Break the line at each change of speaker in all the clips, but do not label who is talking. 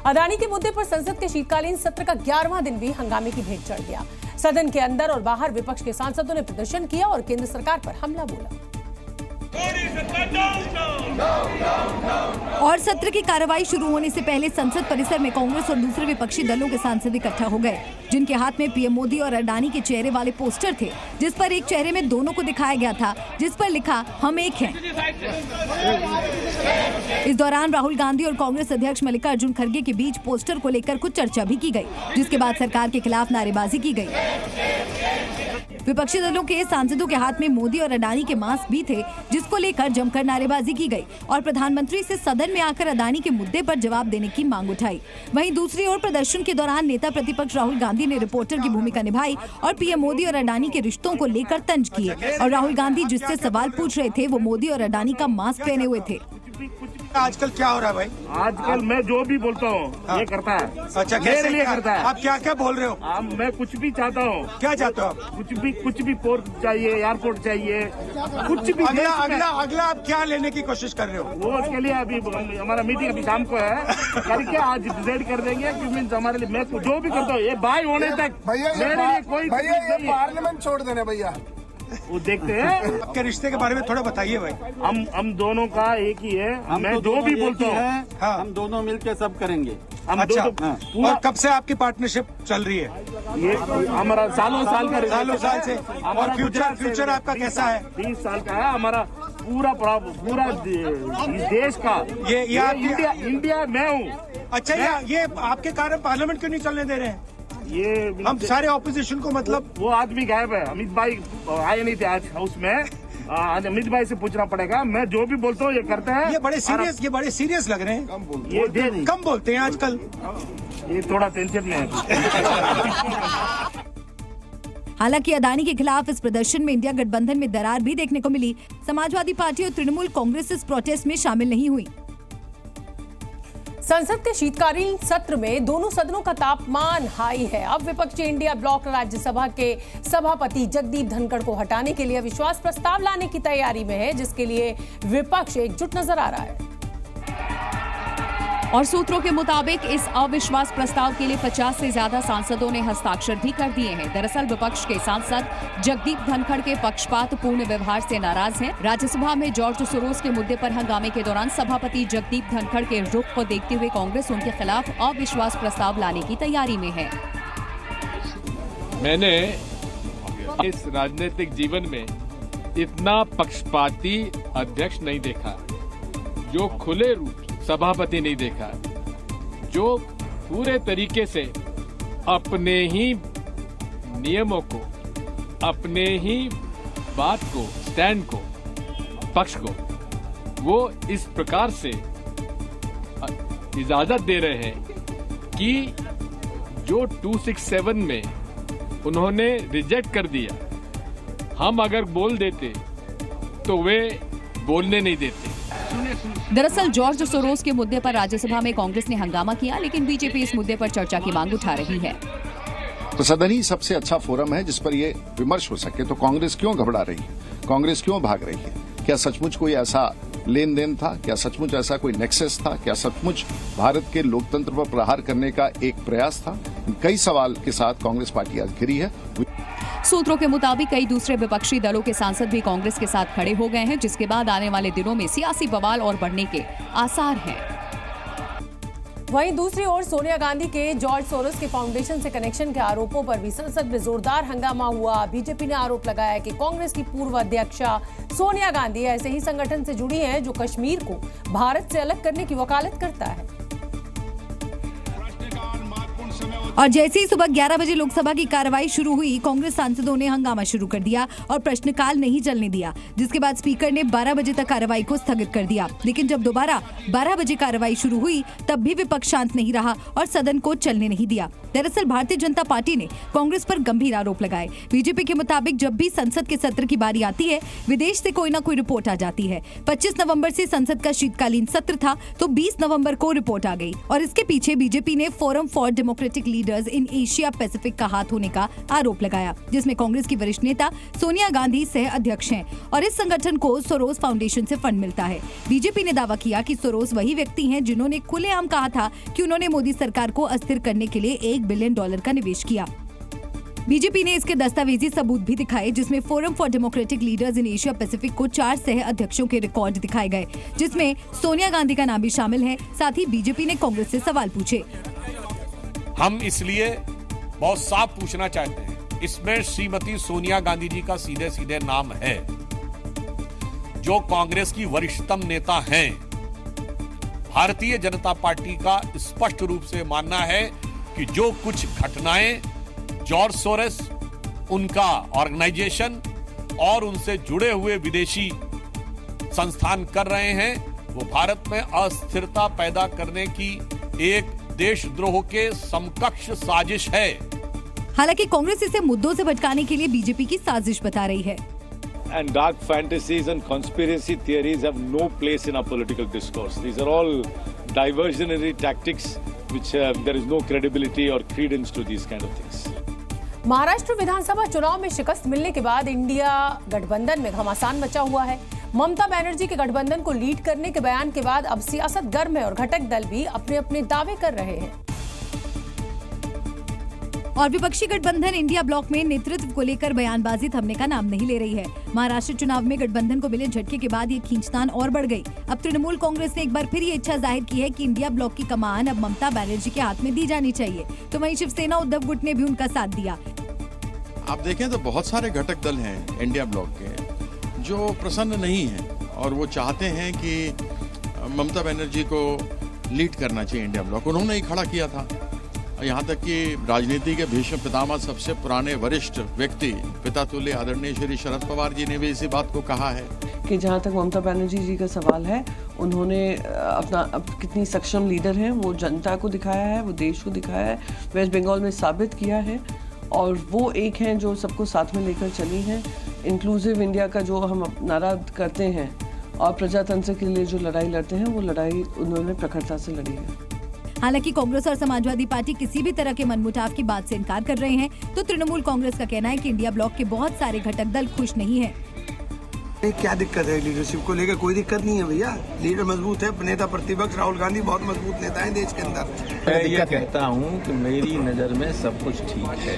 अडानी के मुद्दे पर संसद के शीतकालीन सत्र का 11वां दिन भी हंगामे की भेंट चढ़ गया। सदन के अंदर और बाहर विपक्ष के सांसदों ने प्रदर्शन किया और केंद्र सरकार पर हमला बोला।
और सत्र की कार्रवाई शुरू होने से पहले संसद परिसर में कांग्रेस और दूसरे विपक्षी दलों के सांसद इकट्ठा हो गए, जिनके हाथ में पीएम मोदी और अडानी के चेहरे वाले पोस्टर थे, जिस पर एक चेहरे में दोनों को दिखाया गया था, जिस पर लिखा हम एक हैं। इस दौरान राहुल गांधी और कांग्रेस अध्यक्ष मल्लिकार्जुन खड़गे के बीच पोस्टर को लेकर कुछ चर्चा भी की गई, जिसके बाद सरकार के खिलाफ नारेबाजी की गई। विपक्षी दलों के सांसदों के हाथ में मोदी और अडानी के मास्क भी थे, जिसको लेकर जमकर नारेबाजी की गई और प्रधानमंत्री से सदन में आकर अडानी के मुद्दे पर जवाब देने की मांग उठाई। वहीं दूसरी ओर प्रदर्शन के दौरान नेता प्रतिपक्ष राहुल गांधी ने रिपोर्टर की भूमिका निभाई और पीएम मोदी और अडानी के रिश्तों को लेकर तंज किए और राहुल गांधी जिससे सवाल पूछ रहे थे वो मोदी और अडानी का मास्क पहने हुए थे।
आजकल क्या हो रहा है भाई?
आजकल मैं जो भी बोलता हूँ ये करता है।
अच्छा,
मेरे लिए करता है।
आप क्या क्या बोल रहे हो?
मैं कुछ भी चाहता हूँ। क्या
चाहते हो आप?
कुछ भी पोर्ट चाहिए, एयरपोर्ट चाहिए, कुछ भी।
अगला आप क्या लेने की कोशिश कर रहे हो?
वो उसके लिए अभी हमारा मीटिंग अभी शाम को है, करके आज डिसाइड कर देंगे कि मीन्स हमारे लिए मैं जो भी करता हूँ ये बाय होने तक मेरे लिए कोई
पार्लियामेंट छोड़ देना भैया।
वो देखते हैं।
आपके रिश्ते के बारे में थोड़ा बताइए भाई।
हम दोनों का एक ही है। मैं जो भी बोलता हूँ
हम दोनों मिलकर सब करेंगे।
अच्छा, और कब से आपकी पार्टनरशिप चल रही है?
ये हमारा सालों साल से।
और फ्यूचर आपका कैसा है?
20 साल का है हमारा। पूरा इस देश का ये इंडिया मैं हूँ।
अच्छा, ये आपके कारण पार्लियामेंट क्यों नहीं चलने दे रहे हैं?
ये
हम सारे ऑपोजिशन को मतलब
वो आदमी गायब है। अमित भाई आए नहीं थे आज हाउस में। आज अमित भाई से पूछना पड़ेगा। मैं जो भी बोलता हूँ ये करते हैं।
ये बड़े सीरियस लग रहे हैं। कम बोलते हैं आजकल।
ये थोड़ा टेंशन में है।
हालांकि अडानी के खिलाफ इस प्रदर्शन में इंडिया गठबंधन में दरार भी देखने को मिली। समाजवादी पार्टी और तृणमूल कांग्रेस इस प्रोटेस्ट में शामिल नहीं हुई।
संसद के शीतकालीन सत्र में दोनों सदनों का तापमान हाई है। अब विपक्षी इंडिया ब्लॉक राज्यसभा के सभापति जगदीप धनखड़ को हटाने के लिए अविश्वास प्रस्ताव लाने की तैयारी में है, जिसके लिए विपक्ष एकजुट नजर आ रहा है।
और सूत्रों के मुताबिक इस अविश्वास प्रस्ताव के लिए 50 से ज्यादा सांसदों ने हस्ताक्षर भी कर दिए हैं। दरअसल विपक्ष के सांसद जगदीप धनखड़ के पक्षपातपूर्ण व्यवहार से नाराज हैं। राज्यसभा में जॉर्ज सोरोस के मुद्दे पर हंगामे के दौरान सभापति जगदीप धनखड़ के रुख को देखते हुए कांग्रेस उनके खिलाफ अविश्वास प्रस्ताव लाने की तैयारी में है।
मैंने इस राजनीतिक जीवन में इतना पक्षपाती अध्यक्ष नहीं देखा, जो खुले रूप सभापति नहीं देखा, जो पूरे तरीके से अपने ही नियमों को, अपने ही बात को, स्टैंड को, पक्ष को वो इस प्रकार से इजाजत दे रहे हैं कि जो 267 में उन्होंने रिजेक्ट कर दिया, हम अगर बोल देते तो वे बोलने नहीं देते।
दरअसल जॉर्ज सोरोस के मुद्दे पर राज्यसभा में कांग्रेस ने हंगामा किया, लेकिन बीजेपी इस मुद्दे पर चर्चा की मांग उठा रही है।
तो सदन ही सबसे अच्छा फोरम है जिस पर ये विमर्श हो सके। तो कांग्रेस क्यों घबरा रही है? कांग्रेस क्यों भाग रही है? क्या सचमुच कोई ऐसा लेन देन था? क्या सचमुच ऐसा कोई नेक्सस था? क्या सचमुच भारत के लोकतंत्र पर प्रहार करने का एक प्रयास था? कई सवाल के साथ कांग्रेस पार्टी आज घिरी है।
सूत्रों के मुताबिक कई दूसरे विपक्षी दलों के सांसद भी कांग्रेस के साथ खड़े हो गए हैं, जिसके बाद आने वाले दिनों में सियासी बवाल और बढ़ने के आसार हैं।
वहीं दूसरी ओर सोनिया गांधी के जॉर्ज सोरोस के फाउंडेशन से कनेक्शन के आरोपों पर भी संसद में जोरदार हंगामा हुआ। बीजेपी ने आरोप लगाया कि कांग्रेस की पूर्व अध्यक्षा सोनिया गांधी ऐसे ही संगठन से जुड़ी हैं जो कश्मीर को भारत से अलग करने की वकालत करता है।
और जैसे ही सुबह 11 बजे लोकसभा की कार्रवाई शुरू हुई, कांग्रेस सांसदों ने हंगामा शुरू कर दिया और प्रश्नकाल नहीं चलने दिया, जिसके बाद स्पीकर ने 12 बजे तक कार्रवाई को स्थगित कर दिया। लेकिन जब दोबारा 12 बजे कार्रवाई शुरू हुई, तब भी विपक्ष शांत नहीं रहा और सदन को चलने नहीं दिया। दरअसल भारतीय जनता पार्टी ने कांग्रेस पर गंभीर आरोप लगाए। बीजेपी के मुताबिक जब भी संसद के सत्र की बारी आती है, विदेश से कोई न कोई रिपोर्ट आ जाती है। 25 नवंबर से संसद का शीतकालीन सत्र था तो 20 नवंबर को रिपोर्ट आ गई और इसके पीछे बीजेपी ने forum for democratic leaders in Asia Pacific का हाथ होने का आरोप लगाया, जिसमें कांग्रेस की वरिष्ठ नेता सोनिया गांधी सह अध्यक्ष हैं और इस संगठन को सोरोस फाउंडेशन से फंड मिलता है। बीजेपी ने दावा किया कि सोरोस वही व्यक्ति हैं जिन्होंने खुलेआम कहा था कि उन्होंने मोदी सरकार को अस्थिर करने के लिए $1 बिलियन का निवेश किया। बीजेपी ने इसके दस्तावेजी सबूत भी दिखाए, जिसमें forum for democratic leaders in Asia Pacific को 4 सह अध्यक्षों के रिकॉर्ड दिखाए गए, जिसमें सोनिया गांधी का नाम भी शामिल है। साथ ही बीजेपी ने कांग्रेस से सवाल पूछे।
हम इसलिए बहुत साफ पूछना चाहते हैं, इसमें श्रीमती सोनिया गांधी जी का सीधे सीधे नाम है, जो कांग्रेस की वरिष्ठतम नेता हैं। भारतीय जनता पार्टी का स्पष्ट रूप से मानना है कि जो कुछ घटनाएं जॉर्ज सोरोस, उनका ऑर्गेनाइजेशन और उनसे जुड़े हुए विदेशी संस्थान कर रहे हैं, वो भारत में अस्थिरता पैदा करने की एक देशद्रोह के समकक्ष साजिश है।
हालांकि कांग्रेस इसे मुद्दों से भटकाने के लिए बीजेपी की साजिश बता रही है।
And dark fantasies and conspiracy theories have no place in our political discourse. These are all diversionary tactics which there is no credibility or credence to these kind of things.
Maharashtra विधानसभा चुनाव में शिकस्त मिलने के बाद इंडिया गठबंधन में घमासान मचा हुआ है। ममता बनर्जी के गठबंधन को लीड करने के बयान के बाद अब सियासत गर्म है और घटक दल भी अपने अपने दावे कर रहे हैं।
और विपक्षी गठबंधन इंडिया ब्लॉक में नेतृत्व को लेकर बयानबाजी थमने का नाम नहीं ले रही है। महाराष्ट्र चुनाव में गठबंधन को मिले झटके के बाद ये खींचतान और बढ़ गई। अब तृणमूल कांग्रेस ने एक बार फिर ये इच्छा जाहिर की है कि इंडिया ब्लॉक की कमान अब ममता बनर्जी के हाथ में दी जानी चाहिए। तो वहीं शिवसेना उद्धव गुट ने भी उनका साथ दिया।
आप देखें तो बहुत सारे घटक दल हैं इंडिया ब्लॉक के जो प्रसन्न नहीं हैं और वो चाहते हैं कि ममता बनर्जी को लीड करना चाहिए इंडिया ब्लॉक। उन्होंने ही खड़ा किया था। यहाँ तक कि राजनीति के भीष्म पितामह, सबसे पुराने वरिष्ठ व्यक्ति पिता तुल्य आदरणीय श्री शरद पवार जी ने भी इसी बात को कहा है
कि जहाँ तक ममता बनर्जी जी का सवाल है, उन्होंने अब कितनी सक्षम लीडर हैं वो जनता को दिखाया है, वो देश को दिखाया है, वेस्ट बंगाल में साबित किया है और वो एक हैं जो सबको साथ में लेकर चली हैं। इंक्लूसिव इंडिया का जो हम नारा करते हैं और प्रजातंत्र के लिए जो लड़ाई लड़ते हैं, वो लड़ाई उन्होंने प्रखरता से लड़ी है।
हालांकि कांग्रेस और समाजवादी पार्टी किसी भी तरह के मनमुटाव की बात से इनकार कर रहे हैं, तो तृणमूल कांग्रेस का कहना है कि इंडिया ब्लॉक के बहुत सारे घटक दल खुश नहीं हैं।
क्या दिक्कत है? लीडरशिप को लेकर कोई दिक्कत नहीं है भैया। लीडर मजबूत है, नेता प्रतिपक्ष राहुल गांधी बहुत मजबूत नेता है देश के अंदर।
मैं ये कहता हूँ कि मेरी नजर में सब कुछ ठीक है।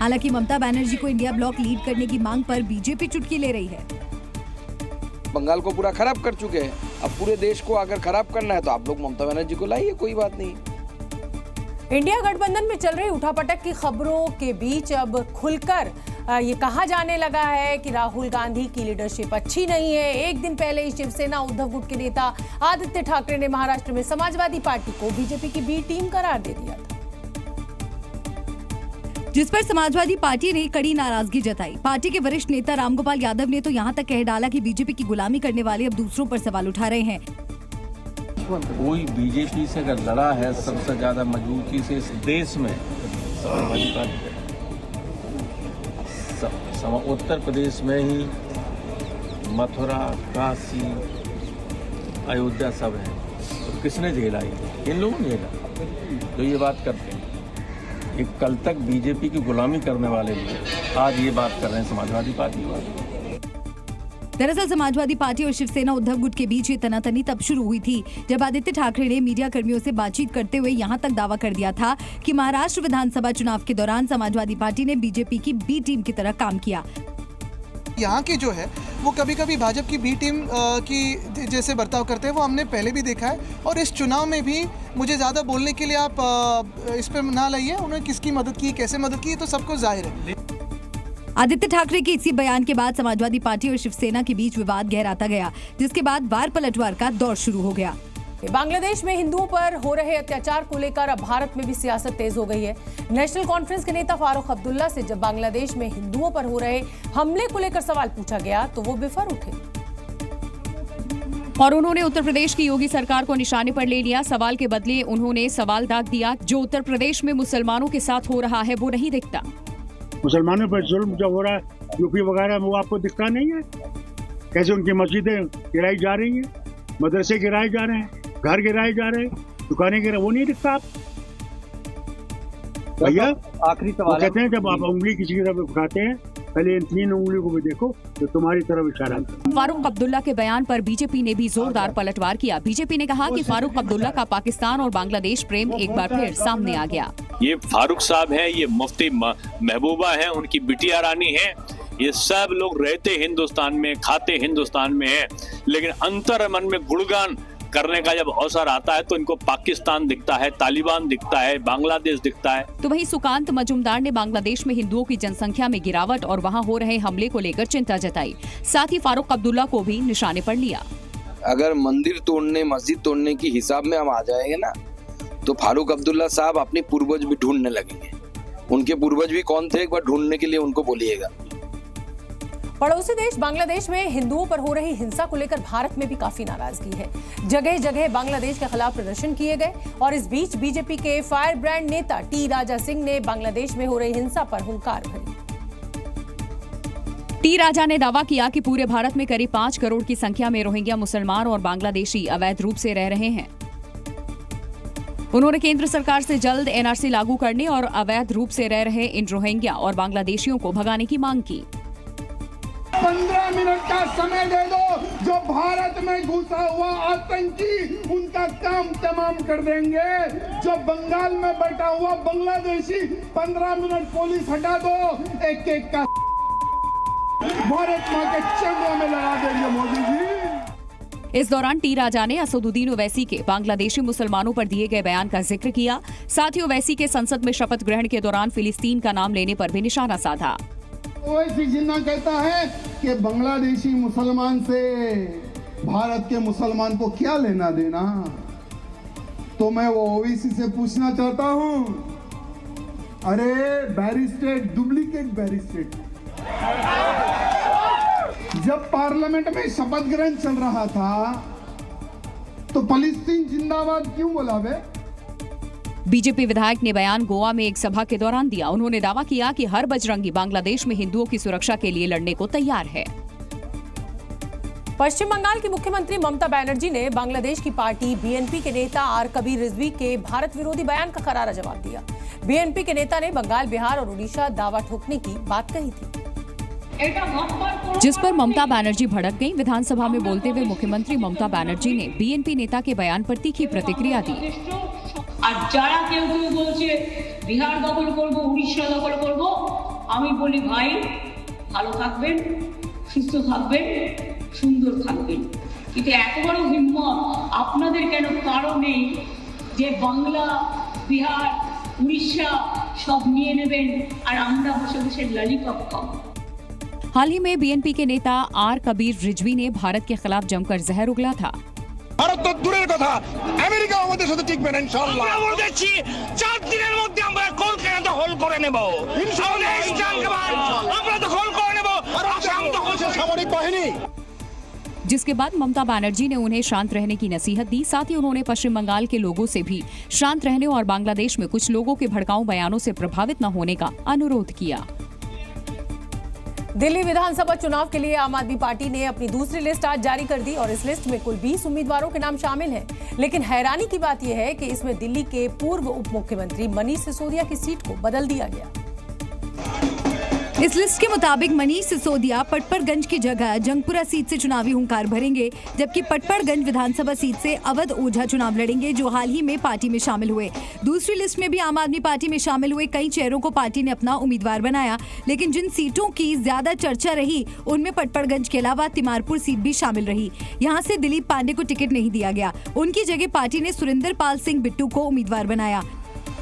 हालांकि ममता बनर्जी को इंडिया ब्लॉक लीड करने की मांग पर बीजेपी चुटकी ले रही है।
बंगाल को पूरा खराब कर चुके हैं, अब पूरे देश को अगर खराब करना है तो आप लोग ममता बनर्जी को लाइए, कोई बात नहीं।
इंडिया गठबंधन में चल रही उठापटक की खबरों के बीच अब खुलकर ये कहा जाने लगा है कि राहुल गांधी की लीडरशिप अच्छी नहीं है। एक दिन पहले ही शिवसेना उद्धव गुट के नेता आदित्य ठाकरे ने महाराष्ट्र में समाजवादी पार्टी को बीजेपी की बी टीम करार दे दिया था,
जिस पर समाजवादी पार्टी ने कड़ी नाराजगी जताई। पार्टी के वरिष्ठ नेता रामगोपाल यादव ने तो यहां तक कह डाला कि बीजेपी की गुलामी करने वाले अब दूसरों पर सवाल उठा रहे हैं।
कोई बीजेपी से अगर लड़ा है सबसे ज्यादा मजबूती से इस देश में समाजवादी पार्टी, उत्तर प्रदेश में ही मथुरा, काशी, अयोध्या सब है, तो किसने झेला? इन लोगों ने झेला जो ये बात करते हैं। कि कल तक बीजेपी की गुलामी करने वाले लोग आज ये बात कर रहे हैं समाजवादी पार्टी वाले।
दरअसल समाजवादी पार्टी और शिवसेना उद्धव गुट के बीच ये तनातनी तब शुरू हुई थी जब आदित्य ठाकरे ने मीडिया कर्मियों से बातचीत करते हुए यहां तक दावा कर दिया था कि महाराष्ट्र विधानसभा चुनाव के दौरान समाजवादी पार्टी ने बीजेपी की बी टीम की तरह काम किया।
यहाँ की जो है वो कभी कभी भाजपा की बी टीम की जैसे बर्ताव करते हैं, वो हमने पहले भी देखा है और इस चुनाव में भी मुझे ज़्यादा बोलने के लिए आप इस पर ना लाइए। उन्होंने किसकी मदद की, कैसे मदद की, तो सबको जाहिर है।
आदित्य ठाकरे के इसी बयान के बाद समाजवादी पार्टी और शिवसेना के बीच विवाद गहराता गया, जिसके बाद वार पलटवार का दौर शुरू हो गया।
बांग्लादेश में हिंदुओं पर हो रहे अत्याचार को लेकर अब भारत में भी सियासत तेज हो गई है। नेशनल कॉन्फ्रेंस के नेता फारूक अब्दुल्ला से जब बांग्लादेश में हिंदुओं पर हो रहे हमले को लेकर सवाल पूछा गया तो वो बेफर उठे।
और उन्होंने उत्तर प्रदेश की योगी सरकार को निशाने पर ले लिया। सवाल के बदले उन्होंने सवाल दाग दिया, जो उत्तर प्रदेश में मुसलमानों के साथ हो रहा है वो नहीं दिखता।
मुसलमानों पर जुल्म जो हो रहा है यूपी वगैरह में, वो आपको दिखता नहीं है? कैसे उनकी मस्जिदें गिराई जा रही हैं, मदरसे गिराए जा रहे हैं, घर गिराए जा रहे हैं, दुकानें गिराए, वो नहीं दिखता आप भैया?
आखिरी सवाल
कहते हैं जब आप उंगली किसी की तरफ उठाते हैं, पहले इन 3 उंगलियों को भी देखो तो तुम्हारी तरफ इशारा है।
फारूक अब्दुल्ला के बयान पर बीजेपी ने भी जोरदार पलटवार किया। बीजेपी ने कहा कि फारूक अब्दुल्ला का पाकिस्तान और बांग्लादेश प्रेम एक बार फिर सामने आ गया।
ये फारूक साहब हैं, ये मुफ्ती महबूबा हैं, उनकी बिटिया रानी है। ये सब लोग रहते हिंदुस्तान में, खाते हिंदुस्तान में हैं, लेकिन अंतर मन में गुणगान करने का जब अवसर आता है तो इनको पाकिस्तान दिखता है, तालिबान दिखता है, बांग्लादेश दिखता है।
तो वहीं सुकांत मजूमदार ने बांग्लादेश में हिंदुओं की जनसंख्या में गिरावट और वहां हो रहे हमले को लेकर चिंता जताई। साथ ही फारूक अब्दुल्ला को भी निशाने पर लिया।
अगर मंदिर तोड़ने, मस्जिद तोड़ने की हिसाब में हम आ जाएंगे ना, तो फारूक अब्दुल्ला साहब अपनी पूर्वज भी ढूंढने लगेंगे। उनके पूर्वज भी कौन थे, एक बार ढूंढने के लिए उनको बोलिएगा।
पड़ोसी देश बांग्लादेश में हिंदुओं पर हो रही हिंसा को लेकर भारत में भी काफी नाराजगी है। जगह जगह बांग्लादेश के खिलाफ प्रदर्शन किए गए और इस बीच बीजेपी के फायर ब्रांड नेता टी राजा सिंह ने बांग्लादेश में हो रही हिंसा पर हुंकार भरी।
टी राजा ने दावा किया कि पूरे भारत में करीब 5 करोड़ की संख्या में रोहिंग्या मुसलमान और बांग्लादेशी अवैध रूप से रह रहे हैं। उन्होंने केंद्र सरकार से जल्द एनआरसी लागू करने और अवैध रूप से रह रहे इन रोहिंग्या और बांग्लादेशियों को भगाने की मांग की।
15 मिनट का समय दे दो, जो भारत में घुसा हुआ आतंकी उनका काम तमाम कर देंगे। जो बंगाल में बैठा हुआ बांग्लादेशी 15 मिनट पुलिस हटा दो, एक एक का भारत मां के चरणों में लगा देंगे मोदी जी।
इस दौरान टी राजा ने असदुद्दीन ओवैसी के बांग्लादेशी मुसलमानों पर दिए गए बयान का जिक्र किया। साथ ही ओवैसी के संसद में शपथ ग्रहण के दौरान फिलिस्तीन का नाम लेने पर भी निशाना साधा।
ओवैसी जिन्ना कहता है कि बांग्लादेशी मुसलमान से भारत के मुसलमान को क्या लेना देना, तो मैं वो ओवैसी से पूछना चाहता हूं, अरे बैरिस्टेड, डुप्लीकेट बैरिस्टेड, जब पार्लियामेंट में शपथ ग्रहण चल रहा था तो फिलिस्तीन जिंदाबाद क्यों बोला बे?
बीजेपी विधायक ने बयान गोवा में एक सभा के दौरान दिया। उन्होंने दावा किया कि हर बजरंगी बांग्लादेश में हिंदुओं की सुरक्षा के लिए लड़ने को तैयार है।
पश्चिम बंगाल की मुख्यमंत्री ममता बनर्जी ने बांग्लादेश की पार्टी बीएनपी के नेता आर कबीर रिजवी के भारत विरोधी बयान का करारा जवाब दिया। बीएनपी के नेता ने बंगाल, बिहार और उड़ीसा दावा ठोकने की बात कही थी,
जिस पर ममता बनर्जी भड़क गईं। विधानसभा में बोलते हुए मुख्यमंत्री ममता बनर्जी ने बीएनपी नेता के बयान पर तीखी प्रतिक्रिया दी।
আর যারা কেউ কেউ বলছে বিহার দখল করব, উড়িষ্যা দখল করব, আমি বলি ভাই ভালো থাকবেন, সুস্থ থাকবেন, সুন্দর থাকবেন, কিন্তু এত বড় হিম্মত আপনাদের কেন? কারণ নেই যে বাংলা, বিহার, উড়িষ্যা সব নিয়ে নেবেন আর আমরা বসে বসে ললিপপ খাবো।
हाल ही में बीएनपी के नेता आर कबीर रिजवी ने भारत के खिलाफ जमकर जहर उगला था।
ভারত তো দূরের কথা, আমেরিকা আমাদের সাথে টিকবে না ইনশাআল্লাহ। আমরা বলতেছি 4 দিনের মধ্যে আমরা কলকাতা হোল করে নেব ইনশাআল্লাহ। আমরা তো হোল করে নেব, আসাম তো হচ্ছে সামরিক বাহিনী।
जिसके बाद ममता बनर्जी ने उन्हें शांत रहने की नसीहत दी। साथ ही उन्होंने पश्चिम बंगाल के लोगों से भी शांत रहने और बांग्लादेश में कुछ लोगों के भड़काऊ बयानों से प्रभावित न होने का अनुरोध किया।
दिल्ली विधानसभा चुनाव के लिए आम आदमी पार्टी ने अपनी दूसरी लिस्ट आज जारी कर दी और इस लिस्ट में कुल 20 उम्मीदवारों के नाम शामिल हैं। लेकिन हैरानी की बात यह है कि इसमें दिल्ली के पूर्व उप मुख्यमंत्री मनीष सिसोदिया की सीट को बदल दिया गया।
इस लिस्ट के मुताबिक मनीष सिसोदिया पटपड़गंज की जगह जंगपुरा सीट से चुनावी हुंकार भरेंगे, जबकि पटपड़गंज विधानसभा सीट से अवध ओझा चुनाव लड़ेंगे, जो हाल ही में पार्टी में शामिल हुए। दूसरी लिस्ट में भी आम आदमी पार्टी में शामिल हुए कई चेहरों को पार्टी ने अपना उम्मीदवार बनाया, लेकिन जिन सीटों की ज्यादा चर्चा रही उनमें पटपड़गंज के अलावा तिमारपुर सीट भी शामिल रही। यहाँ से दिलीप पांडे को टिकट नहीं दिया गया, उनकी जगह पार्टी ने सुरेंद्र पाल सिंह बिट्टू को उम्मीदवार बनाया।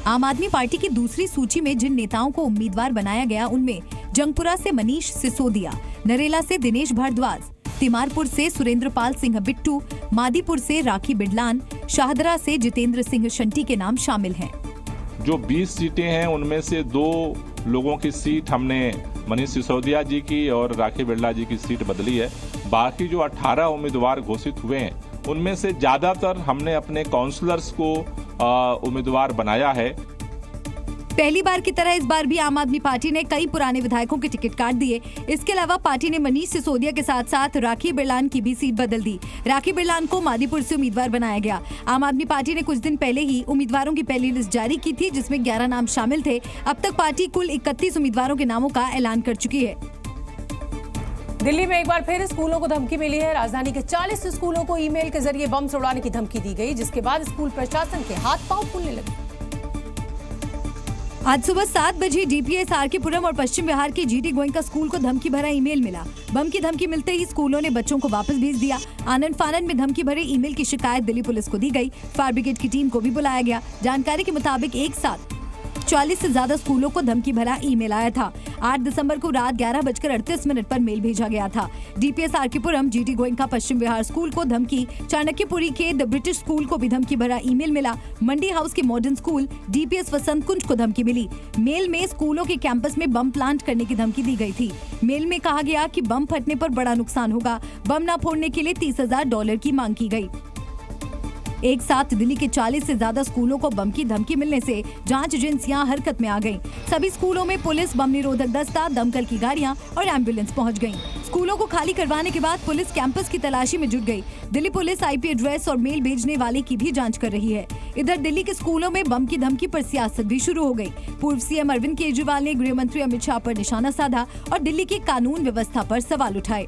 आम आदमी पार्टी की दूसरी सूची में जिन नेताओं को उम्मीदवार बनाया गया उनमें जंगपुरा से मनीष सिसोदिया, नरेला से दिनेश भारद्वाज, तिमारपुर से सुरेंद्र पाल सिंह बिट्टू, मादीपुर से राखी बिडलान, शाहदरा से जितेंद्र सिंह शंटी के नाम शामिल हैं।
जो 20 सीटें हैं उनमें से 2 लोगों की सीट हमने मनीष सिसोदिया जी की और राखी बिड़ला जी की सीट बदली है। बाकी जो 18 उम्मीदवार घोषित हुए हैं उनमें से ज़्यादातर हमने अपने काउंसलर्स को उम्मीदवार बनाया है।
पहली बार की तरह इस बार भी आम आदमी पार्टी ने कई पुराने विधायकों के टिकट काट दिए। इसके अलावा पार्टी ने मनीष सिसोदिया के साथ साथ राखी बिरलान की भी सीट बदल दी। राखी बिरलान को मादीपुर से उम्मीदवार बनाया गया। आम आदमी पार्टी ने कुछ दिन पहले ही उम्मीदवारों की पहली लिस्ट जारी की थी, जिसमें 11 नाम शामिल थे। अब तक पार्टी कुल 31 उम्मीदवारों के नामों का ऐलान कर चुकी है।
दिल्ली में एक बार फिर स्कूलों को धमकी मिली है। राजधानी के 40 स्कूलों को ईमेल के जरिए बम उड़ाने की धमकी दी गई, जिसके बाद स्कूल प्रशासन के हाथ पांव फूलने लगे।
आज सुबह 7 बजे डीपीएस आरकेपुरम और पश्चिम बिहार के जीटी गोयनका स्कूल को धमकी भरा ईमेल मिला। बम की धमकी मिलते ही स्कूलों ने बच्चों को वापस भेज दिया। आनंद फानंद में धमकी भरे ईमेल की शिकायत दिल्ली पुलिस को दी गई। फायर ब्रिगेड की टीम को भी बुलाया गया। जानकारी के मुताबिक एक साथ 40 से ज्यादा स्कूलों को धमकी भरा ईमेल आया था। 8 दिसंबर को रात 11:38 पर मेल भेजा गया था। डीपीएस आरकेपुरम, जीटी गोयनका पश्चिम बिहार स्कूल को धमकी, चाणक्यपुरी के द ब्रिटिश स्कूल को भी धमकी भरा ईमेल मिला। मंडी हाउस के मॉडर्न स्कूल, डीपीएस वसंत कुंज को धमकी मिली। मेल में स्कूलों के कैंपस में बम प्लांट करने की धमकी दी गई थी। मेल में कहा गया कि बम फटने पर बड़ा नुकसान होगा। बम न फोड़ने के लिए $30,000 की मांग की गई। एक साथ दिल्ली के 40 से ज्यादा स्कूलों को बम की धमकी मिलने से जांच एजेंसियां हरकत में आ गईं। सभी स्कूलों में पुलिस, बम निरोधक दस्ता, दमकल की गाड़ियां और एम्बुलेंस पहुंच गईं। स्कूलों को खाली करवाने के बाद पुलिस कैंपस की तलाशी में जुट गई। दिल्ली पुलिस आईपी एड्रेस और मेल भेजने वाले की भी जांच कर रही है। इधर दिल्ली के स्कूलों में बम की धमकी पर सियासत भी शुरू हो गई। पूर्व सीएम अरविंद केजरीवाल ने गृह मंत्री अमित शाह पर निशाना साधा और दिल्ली की कानून व्यवस्था पर सवाल उठाए।